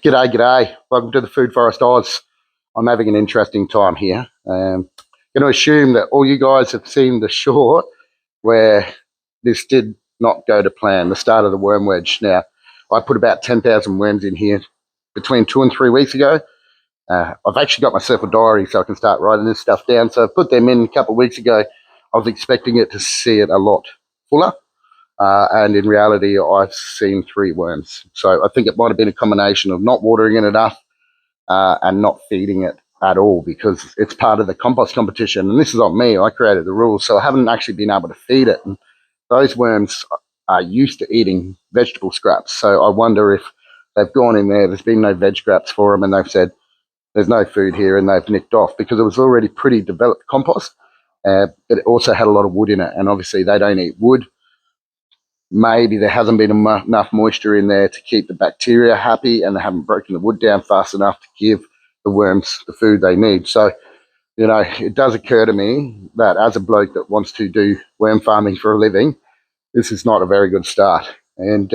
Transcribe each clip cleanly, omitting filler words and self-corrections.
G'day, g'day. Welcome to the Food Forest Oz. I'm having an interesting time here. Going to assume that all you guys have seen the short where this did not go to plan, the start of the worm wedge. Now, I put about 10,000 worms in here between 2 and 3 weeks ago. I've actually got myself a diary so I can start writing this stuff down. So I put them in a couple of weeks ago. I was expecting it to see it a lot fuller. And in reality, I've seen 3 worms. So I think it might have been a combination of not watering it enough and not feeding it at all, because it's part of the compost competition. And this is on me. I created the rules. So I haven't actually been able to feed it. And those worms are used to eating vegetable scraps. So I wonder if they've gone in there, there's been no veg scraps for them, and they've said, there's no food here, and they've nicked off, because it was already pretty developed compost. But it also had a lot of wood in it. And obviously they don't eat wood. Maybe there hasn't been enough moisture in there to keep the bacteria happy, and they haven't broken the wood down fast enough to give the worms the food they need. So, you know, it does occur to me that as a bloke that wants to do worm farming for a living, this is not a very good start. And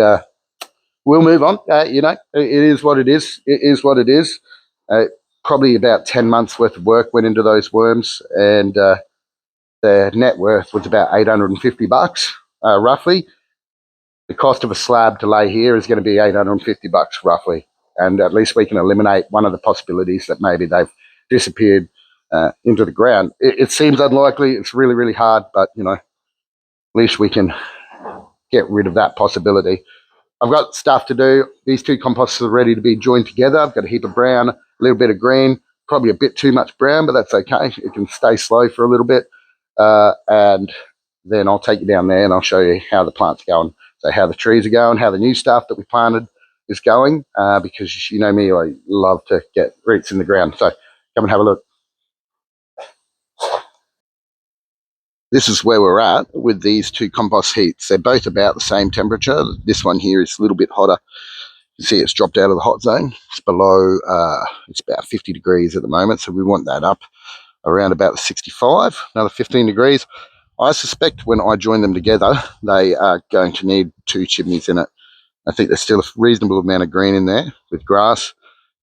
we'll move on. You know, it is what it is. It is what it is. Probably about 10 months worth of work went into those worms, and their net worth was about $850, roughly. The cost of a slab to lay here is going to be $850 roughly. And at least we can eliminate one of the possibilities that maybe they've disappeared into the ground. It seems unlikely. It's really, really hard, but, you know, at least we can get rid of that possibility. I've got stuff to do. These 2 composts are ready to be joined together. I've got a heap of brown, a little bit of green, probably a bit too much brown, but that's okay. It can stay slow for a little bit. And then I'll take you down there and I'll show you how the plant's going. So how the trees are going, how the new stuff that we planted is going, because you know me, I love to get roots in the ground. So come and have a look. This is where we're at with these 2 compost heats. They're both about the same temperature. This one here is a little bit hotter. You see it's dropped out of the hot zone. It's below, it's about 50 degrees at the moment. So we want that up around about the 65, another 15 degrees. I suspect when I join them together, they are going to need 2 chimneys in it. I think there's still a reasonable amount of green in there with grass.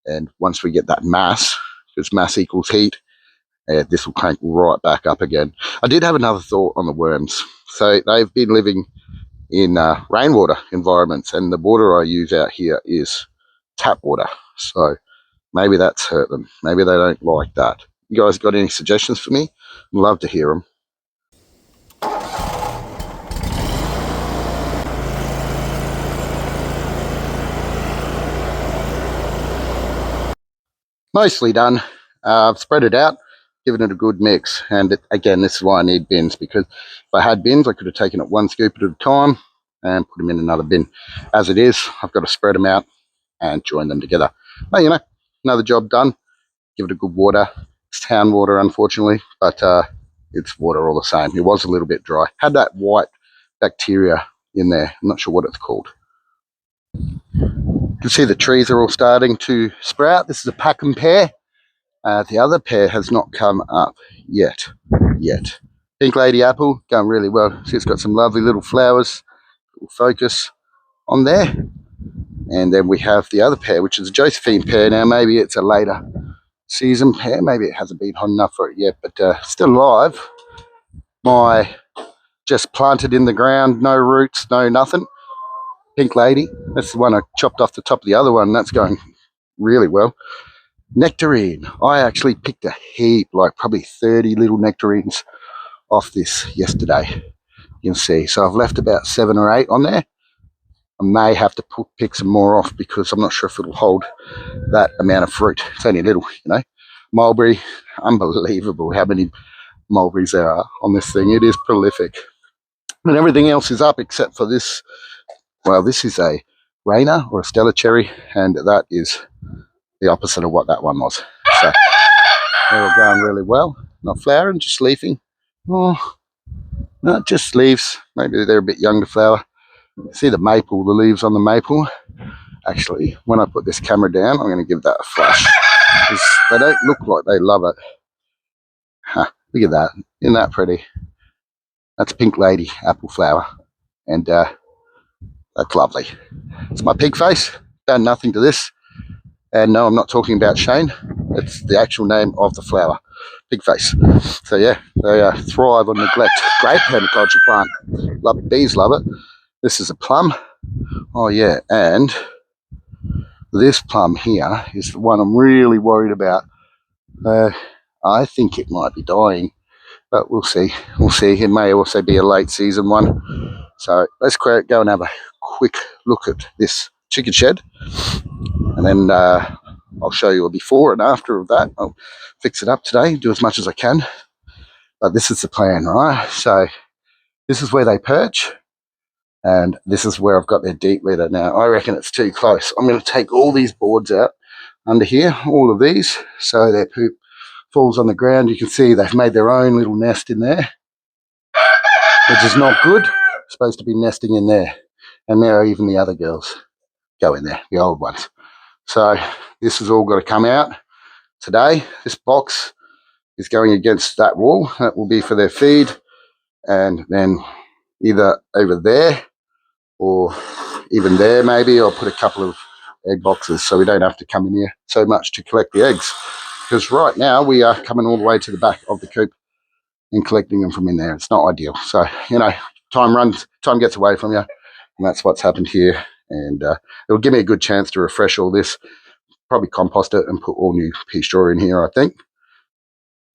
And once we get that mass, because mass equals heat, this will crank right back up again. I did have another thought on the worms. So they've been living in rainwater environments, and the water I use out here is tap water. So maybe that's hurt them. Maybe they don't like that. You guys got any suggestions for me? I'd love to hear them. Mostly done. I've spread it out, given it a good mix. And again, this is why I need bins, because if I had bins, I could have taken it 1 scoop at a time and put them in another bin. As it is, I've got to spread them out and join them together. But, you know, another job done. Give it a good water. It's town water, unfortunately, but it's water all the same. It was a little bit dry. Had that white bacteria in there. I'm not sure what it's called. You can see the trees are all starting to sprout. This is a pack and pear. The other pear has not come up yet. Pink lady apple, going really well. See, it's got some lovely little flowers. We'll focus on there. And then we have the other pear, which is a Josephine pear. Now, maybe it's a later season pear. Maybe it hasn't been hot enough for it yet, but still alive. My just planted in the ground, no roots, no nothing. Pink lady, that's the one I chopped off the top of the other one. That's going really well. Nectarine, I actually picked a heap, like probably 30 little nectarines off this yesterday. You can see, so I've left about 7 or 8 on there. I may have to pick some more off, because I'm not sure if it'll hold that amount of fruit. It's only little, you know. Mulberry, unbelievable how many mulberries there are on this thing. It is prolific. And everything else is up except for this. Well, this is a Rainer or a Stella cherry, and that is the opposite of what that one was. So they're all going really well. Not flowering, just leafing. Oh, no, just leaves. Maybe they're a bit young to flower. See the maple, the leaves on the maple. Actually, when I put this camera down, I'm going to give that a flash, because they don't look like they love it. Huh, look at that. Isn't that pretty? That's pink lady apple flower. And that's lovely. It's my pig face. Done nothing to this. And no, I'm not talking about Shane. It's the actual name of the flower, pig face. So yeah, they thrive on neglect. Great permaculture plant. Bees love it. This is a plum. Oh yeah, and this plum here is the one I'm really worried about. I think it might be dying, but we'll see. We'll see. It may also be a late season one. So let's go and have a quick look at this chicken shed, and then I'll show you a before and after of that. I'll fix it up today, do as much as I can. But this is the plan, right? So this is where they perch, and this is where I've got their deep litter. Now, I reckon it's too close. I'm going to take all these boards out under here, all of these, so their poop falls on the ground. You can see they've made their own little nest in there, which is not good. It's supposed to be nesting in there. And now even the other girls go in there, the old ones. So this has all got to come out today. This box is going against that wall. That will be for their feed. And then either over there or even there maybe, I'll put a couple of egg boxes so we don't have to come in here so much to collect the eggs. Because right now we are coming all the way to the back of the coop and collecting them from in there. It's not ideal. So, you know, time gets away from you. And that's what's happened here. And it'll give me a good chance to refresh all this, probably compost it and put all new pea straw in here, I think.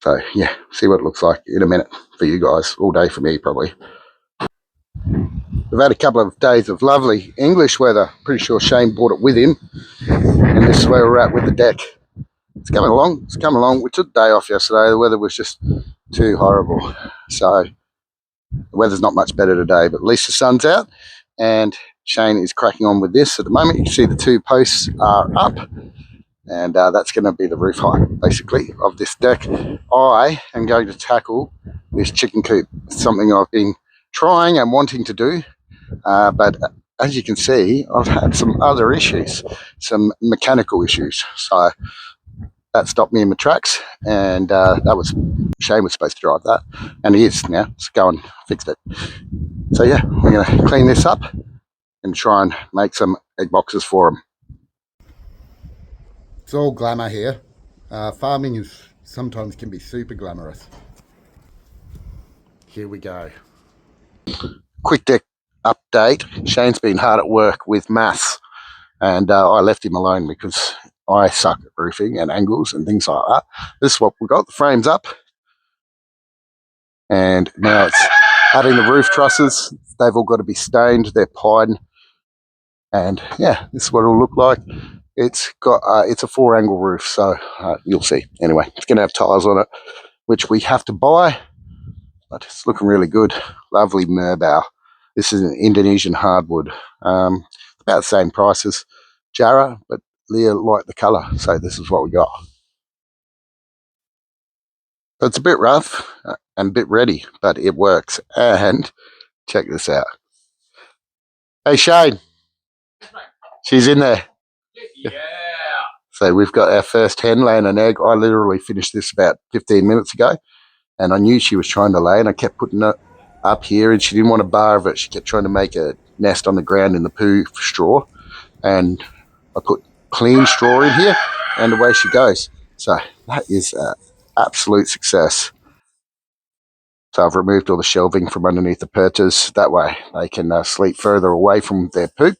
So, yeah, see what it looks like in a minute for you guys. All day for me, probably. We've had a couple of days of lovely English weather. Pretty sure Shane brought it with him. And this is where we're at with the deck. It's coming along. It's coming along. We took a day off yesterday. The weather was just too horrible. So the weather's not much better today, but at least the sun's out. And Shane is cracking on with this at the moment. You can see the two posts are up. And that's going to be the roof height, basically, of this deck. I am going to tackle this chicken coop. It's something I've been trying and wanting to do. But as you can see, I've had some other issues, some mechanical issues. So that stopped me in my tracks, and Shane was supposed to drive that, and he is now. So go and fix it. So yeah, we're going to clean this up and try and make some egg boxes for him. It's all glamour here. Farming is sometimes can be super glamorous. Here we go. Quick deck update. Shane's been hard at work with maths, and I left him alone because I suck at roofing and angles and things like that. This is what we got. The frame's up, and now it's adding the roof trusses. They've all got to be stained. They're pine, and yeah, this is what it'll look like. It's got it's a 4-angle roof, so you'll see. Anyway, it's going to have tiles on it, which we have to buy, but it's looking really good. Lovely merbau. This is an Indonesian hardwood. About the same price as Jarrah, but Leah liked the colour, so this is what we got. So it's a bit rough and a bit ready, but it works. And check this out. Hey, Shane. She's in there. Yeah. So we've got our first hen laying an egg. I literally finished this about 15 minutes ago, and I knew she was trying to lay, and I kept putting it up here, and she didn't want a bar of it. She kept trying to make a nest on the ground in the poo straw, and I put clean straw in here, and away she goes. So that is an absolute success. So I've removed all the shelving from underneath the perches. That way they can sleep further away from their poop,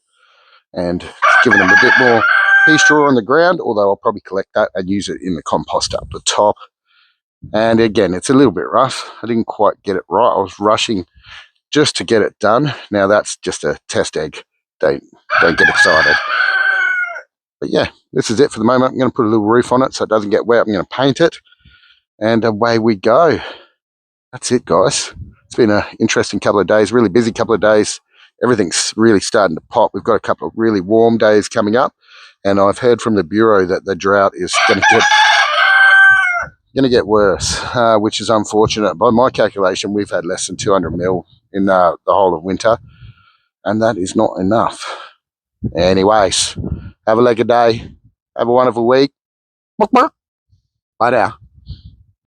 and giving them a bit more pea straw on the ground, although I'll probably collect that and use it in the compost up the top. And again, it's a little bit rough. I didn't quite get it right. I was rushing just to get it done. Now that's just a test egg. Don't get excited. But yeah, this is it for the moment. I'm going to put a little roof on it so it doesn't get wet. I'm going to paint it, and away we go. That's it, guys. It's been an interesting couple of days, really busy couple of days. Everything's really starting to pop. We've got a couple of really warm days coming up, and I've heard from the Bureau that the drought is going to get worse, which is unfortunate. By my calculation, we've had less than 200 mil in the whole of winter, and that is not enough. Anyways, have a lekker day. Have a wonderful week. Bye now.